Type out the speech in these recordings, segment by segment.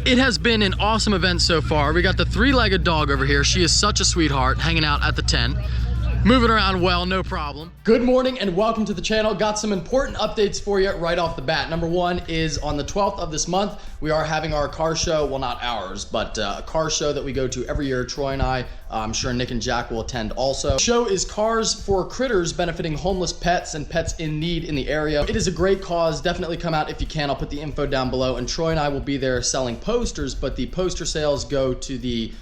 It has been an awesome event so far. We got the three-legged dog over here. She is such a sweetheart, hanging out at the tent. Moving around well, no problem. Good morning and welcome to the channel. Got some important updates for you right off the bat. Number one is on the 12th of this month, we are having our car show. Well, not ours, but a car show that we go to every year. Troy and I, I'm sure Nick and Jack will attend also. The show is Cars for Critters, benefiting homeless pets and pets in need in the area. It is a great cause. Definitely come out if you can. I'll put the info down below. And Troy and I will be there selling posters, but the poster sales go to the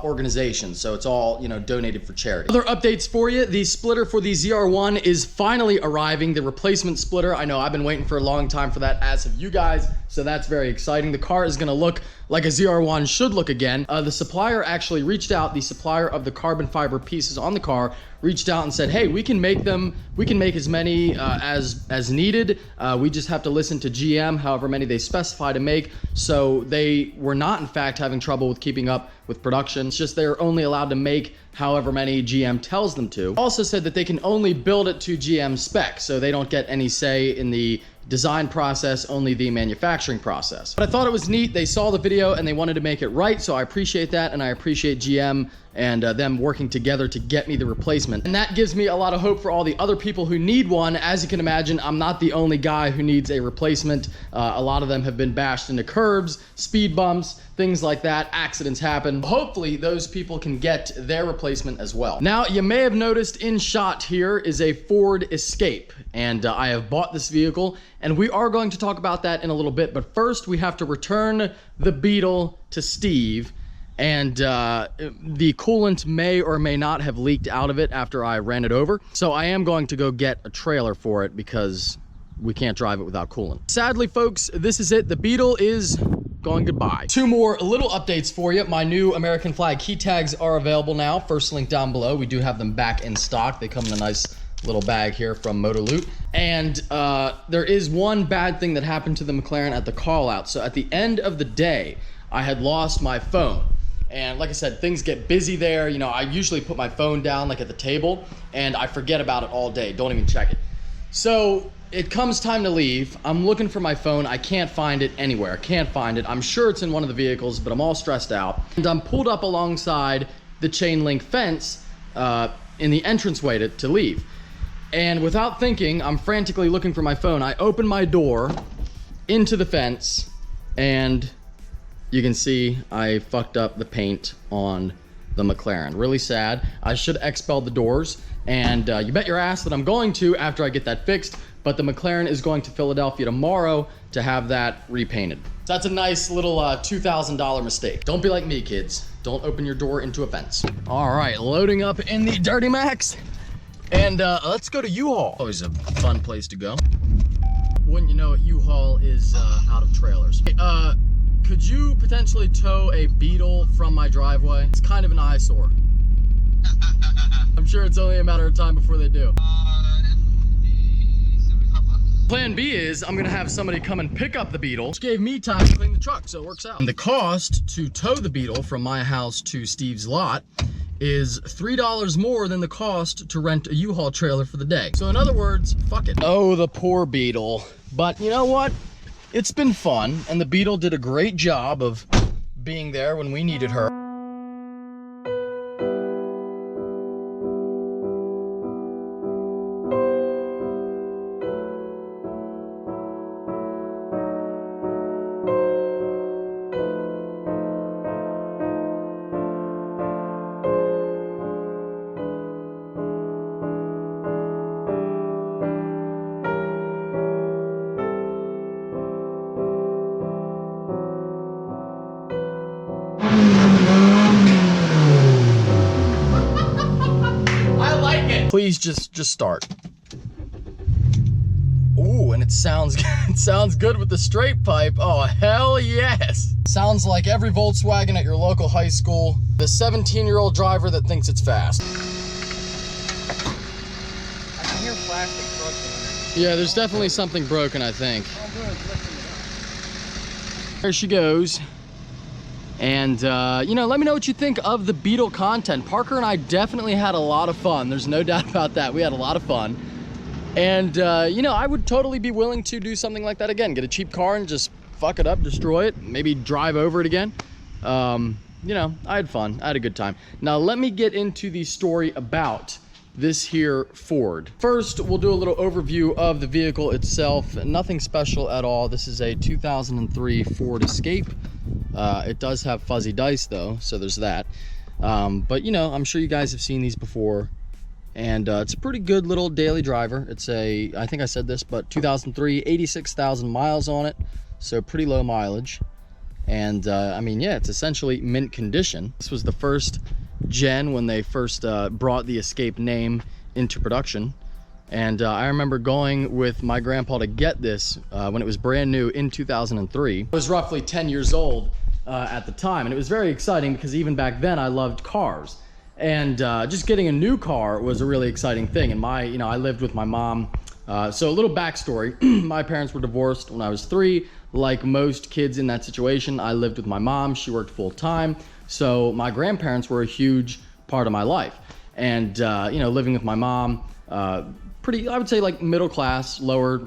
organization, so it's all, you know, donated for charity. Other updates for you: the splitter for the ZR1 is finally arriving, the replacement splitter. I know I've been waiting for a long time for that, as have you guys, so that's very exciting. The car is going to look like a ZR1 should look again. The supplier actually reached out, the supplier of the carbon fiber pieces on the car reached out and said, hey, we can make them, we can make as many as needed. We just have to listen to GM, however many they specify to make. So they were not in fact having trouble with keeping up with production. It's just they're only allowed to make however many GM tells them to. Also said that they can only build it to GM spec, so they don't get any say in the design process, only the manufacturing process. But I thought it was neat. They saw the video and they wanted to make it right, so I appreciate that, and I appreciate GM and them working together to get me the replacement. And that gives me a lot of hope for all the other people who need one. As you can imagine, I'm not the only guy who needs a replacement. A lot of them have been bashed into curbs, speed bumps, things like that. Accidents happen. Hopefully those people can get their replacement as well. Now, you may have noticed in shot here is a Ford Escape, and I have bought this vehicle, and we are going to talk about that in a little bit. But first, we have to return the Beetle to Steve. And the coolant may or may not have leaked out of it after I ran it over. So I am going to go get a trailer for it because we can't drive it without coolant. Sadly, folks, this is it. The Beetle is going goodbye. Two more little updates for you. My new American flag key tags are available now. First link down below. We do have them back in stock. They come in a nice little bag here from Motoloot. And there is one bad thing that happened to the McLaren at the call out. So at the end of the day, I had lost my phone. And like I said, things get busy there. You know, I usually put my phone down like at the table and I forget about it all day. Don't even check it. So it comes time to leave. I'm looking for my phone. I can't find it anywhere. I can't find it. I'm sure it's in one of the vehicles, but I'm all stressed out. And I'm pulled up alongside the chain link fence in the entranceway to leave. And without thinking, I'm frantically looking for my phone. I open my door into the fence and you can see I fucked up the paint on the McLaren. Really sad. I should expel the doors, and you bet your ass that I'm going to after I get that fixed, but the McLaren is going to Philadelphia tomorrow to have that repainted. So that's a nice little $2,000 mistake. Don't be like me, kids. Don't open your door into a fence. All right, loading up in the Dirty Max, and let's go to U-Haul. Always a fun place to go. Wouldn't you know it, U-Haul is out of trailers. Could you potentially tow a Beetle from my driveway? It's kind of an eyesore. I'm sure it's only a matter of time before they do. Plan B is I'm gonna have somebody come and pick up the Beetle, which gave me time to clean the truck, so it works out. And the cost to tow the Beetle from my house to Steve's lot is $3 more than the cost to rent a U-Haul trailer for the day. So in other words, fuck it. Oh, the poor Beetle. But you know what? It's been fun, and the Beetle did a great job of being there when we needed her. Please just start. Ooh, and it sounds good with the straight pipe. Oh, hell yes. Sounds like every Volkswagen at your local high school. The 17-year-old driver that thinks it's fast. I can hear plastic broken. Yeah, there's definitely something broken, I think. There she goes. And, you know, let me know what you think of the Beetle content. Parker and I definitely had a lot of fun. There's no doubt about that. We had a lot of fun. And, you know, I would totally be willing to do something like that again. Get a cheap car and just fuck it up, destroy it, maybe drive over it again. You know, I had fun. I had a good time. Now let me get into the story about this here Ford. First, we'll do a little overview of the vehicle itself. Nothing special at all. This is a 2003 Ford Escape. It does have fuzzy dice though, so there's that. But you know, I'm sure you guys have seen these before. And it's a pretty good little daily driver. It's a, I think I said this, but 2003, 86,000 miles on it. So pretty low mileage. And I mean, yeah, it's essentially mint condition. This was the first gen when they first brought the Escape name into production. And I remember going with my grandpa to get this when it was brand new in 2003. I was roughly 10 years old at the time. And it was very exciting because even back then I loved cars. And just getting a new car was a really exciting thing. And you know, I lived with my mom. So a little backstory, my parents were divorced when I was 3. Like most kids in that situation, I lived with my mom. She worked full time. So my grandparents were a huge part of my life. And, you know, living with my mom, pretty, I would say like middle class, lower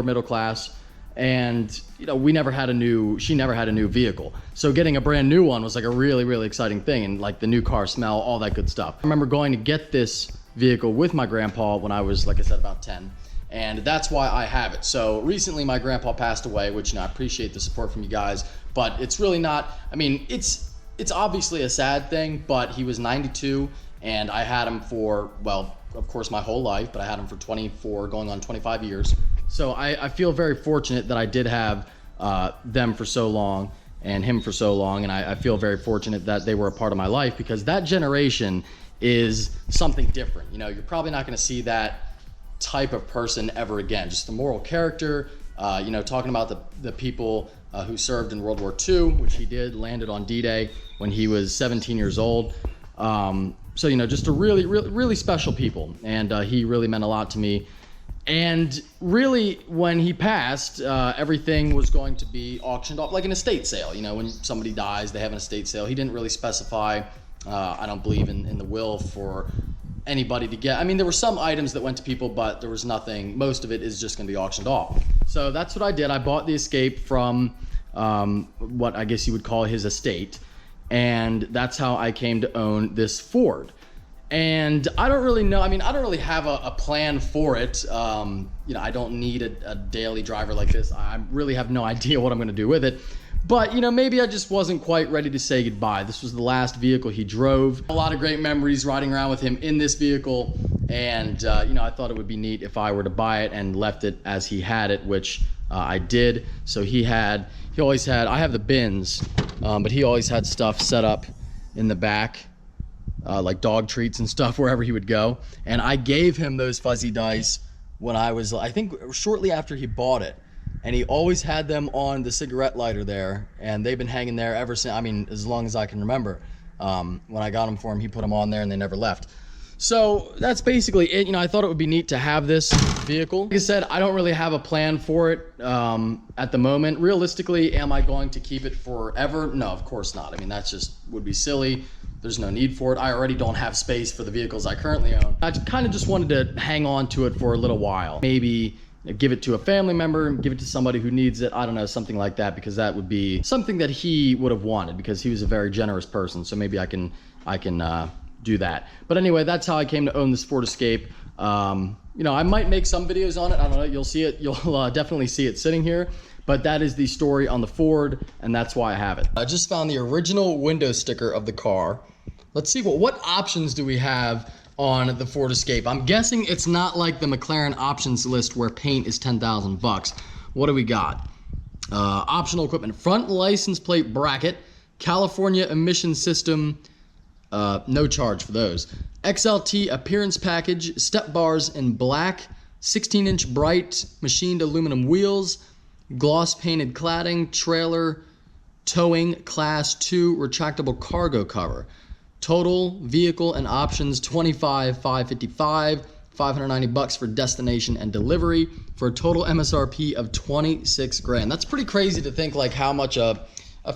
middle class. And, you know, she never had a new vehicle. So getting a brand new one was like a really, really exciting thing. And like the new car smell, all that good stuff. I remember going to get this vehicle with my grandpa when I was, like I said, about 10. And that's why I have it. So recently my grandpa passed away, which, you know, I appreciate the support from you guys, but it's really not, I mean, it's obviously a sad thing, but he was 92 and I had him for, well, of course my whole life, but I had him for 24, going on 25 years. So I feel very fortunate that I did have them for so long and him for so long. And I feel very fortunate that they were a part of my life, because that generation is something different. You know, you're probably not gonna see that type of person ever again. Just the moral character, you know, talking about the people who served in World War II, which he did, landed on D-Day when he was 17 years old. So, you know, just a really, really, really special people. And he really meant a lot to me. And really, when he passed, everything was going to be auctioned off, like an estate sale. You know, when somebody dies, they have an estate sale. He didn't really specify, I don't believe in the will, for anybody to get. I mean, there were some items that went to people, but there was nothing. Most of it is just going to be auctioned off. So that's what I did. I bought the Escape from what I guess you would call his estate. And that's how I came to own this Ford. And I don't really know, I mean, I don't really have a plan for it. You know, I don't need a daily driver like this. I really have no idea what I'm gonna do with it. But, you know, maybe I just wasn't quite ready to say goodbye. This was the last vehicle he drove. A lot of great memories riding around with him in this vehicle. And, you know, I thought it would be neat if I were to buy it and left it as he had it, which I did. So he always had, I have the bins, but he always had stuff set up in the back. Like dog treats and stuff wherever he would go. And I gave him those fuzzy dice when I was, I think shortly after he bought it. And he always had them on the cigarette lighter there. And they've been hanging there ever since, I mean, as long as I can remember. When I got them for him, he put them on there and they never left. So that's basically it. You know, I thought it would be neat to have this vehicle. Like I said, I don't really have a plan for it at the moment. Realistically, am I going to keep it forever? No, of course not. I mean, that's just would be silly. There's no need for it. I already don't have space for the vehicles I currently own. I kind of just wanted to hang on to it for a little while. Maybe give it to a family member, give it to somebody who needs it. I don't know, something like that, because that would be something that he would have wanted, because he was a very generous person. So maybe I can do that. But anyway, that's how I came to own this Ford Escape. You know, I might make some videos on it. I don't know. You'll see it. You'll definitely see it sitting here. But that is the story on the Ford, and that's why I have it. I just found the original window sticker of the car. Let's see, what options do we have on the Ford Escape? I'm guessing it's not like the McLaren options list where paint is 10,000 bucks. What do we got? Optional equipment: front license plate bracket, California emission system, no charge for those. XLT appearance package, step bars in black, 16-inch bright machined aluminum wheels, gloss painted cladding, trailer towing class 2 retractable cargo cover. Total vehicle and options $25,555, $590 for destination and delivery, for a total MSRP of 26 grand. That's pretty crazy to think like how much a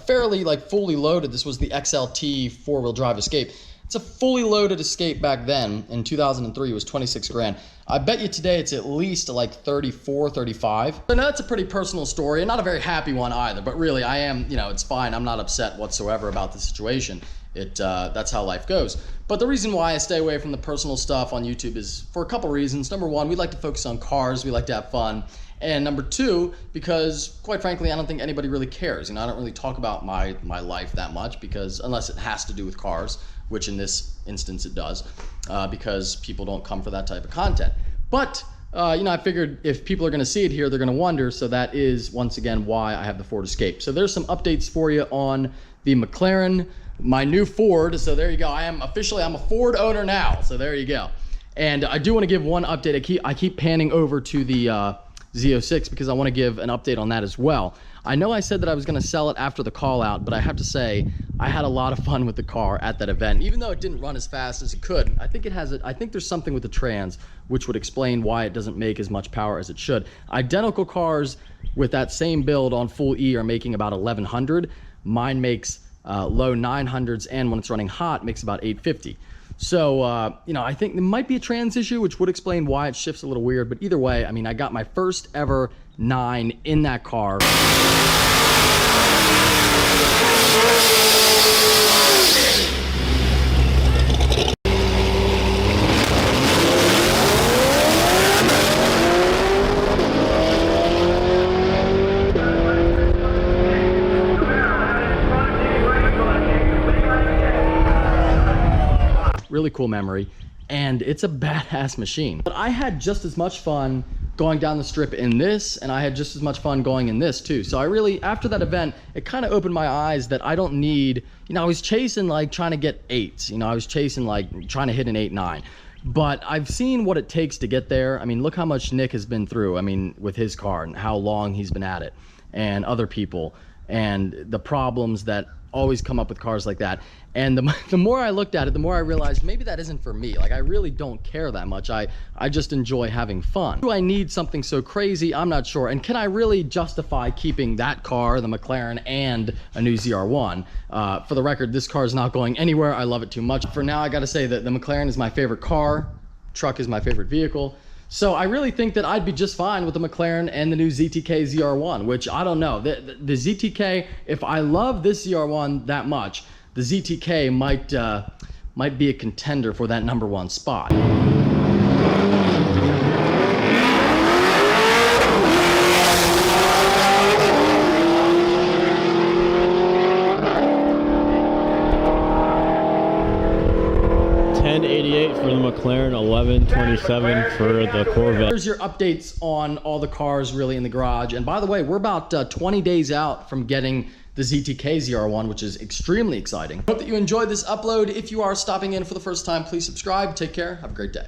fairly like fully loaded, this was the XLT 4-wheel drive Escape. It's a fully loaded Escape back then in 2003. It was 26 grand. I bet you today it's at least like 34, 35. I know that's a pretty personal story and not a very happy one either, but really I am, you know, it's fine. I'm not upset whatsoever about the situation. That's how life goes. But the reason why I stay away from the personal stuff on YouTube is for a couple reasons. Number one, we like to focus on cars. We like to have fun. And number two, because quite frankly, I don't think anybody really cares. You know, I don't really talk about my life that much because unless it has to do with cars, which in this instance it does, because people don't come for that type of content. But, you know, I figured if people are gonna see it here, they're gonna wonder. So that is, once again, why I have the Ford Escape. So there's some updates for you on the McLaren, my new Ford. So there you go. I'm a Ford owner now. So there you go. And I do wanna give one update. I keep panning over to the Z06 because I want to give an update on that as well. I know I said that I was going to sell it after the call out, but I have to say I had a lot of fun with the car at that event. Even though it didn't run as fast as it could, I think I think there's something with the trans which would explain why it doesn't make as much power as it should. Identical cars with that same build on full E are making about 1100. Mine makes low 900s, and when it's running hot makes about 850. So, you know, I think there might be a trans issue, which would explain why it shifts a little weird. But either way, I mean, I got my first ever 9 in that car. Really cool memory, and it's a badass machine. But I had just as much fun going down the strip in this, and I had just as much fun going in this too. So I really, after that event, it kind of opened my eyes that I don't need, you know, I was chasing like trying to get 8s, you know, I was chasing like trying to hit an 8, 9. But I've seen what it takes to get there. I mean, look how much Nick has been through, I mean, with his car and how long he's been at it, and other people, and the problems that always come up with cars like that. And the more I looked at it, the more I realized maybe that isn't for me. Like, I really don't care that much. I just enjoy having fun. Do I need something so crazy? I'm not sure. And can I really justify keeping that car, the McLaren, and a new ZR1? For the record, this car is not going anywhere. I love it too much. For now, I gotta say that the McLaren is my favorite car. Truck is my favorite vehicle. So I really think that I'd be just fine with the McLaren and the new ZTK ZR1, which I don't know. The ZTK, if I love this ZR1 that much, the ZTK might be a contender for that #1 spot. 1088 for the McLaren, 1127 for the Corvette. Here's your updates on all the cars really in the garage. And by the way, we're about 20 days out from getting the ZTK ZR1, which is extremely exciting. Hope that you enjoyed this upload. If you are stopping in for the first time, please subscribe. Take care. Have a great day.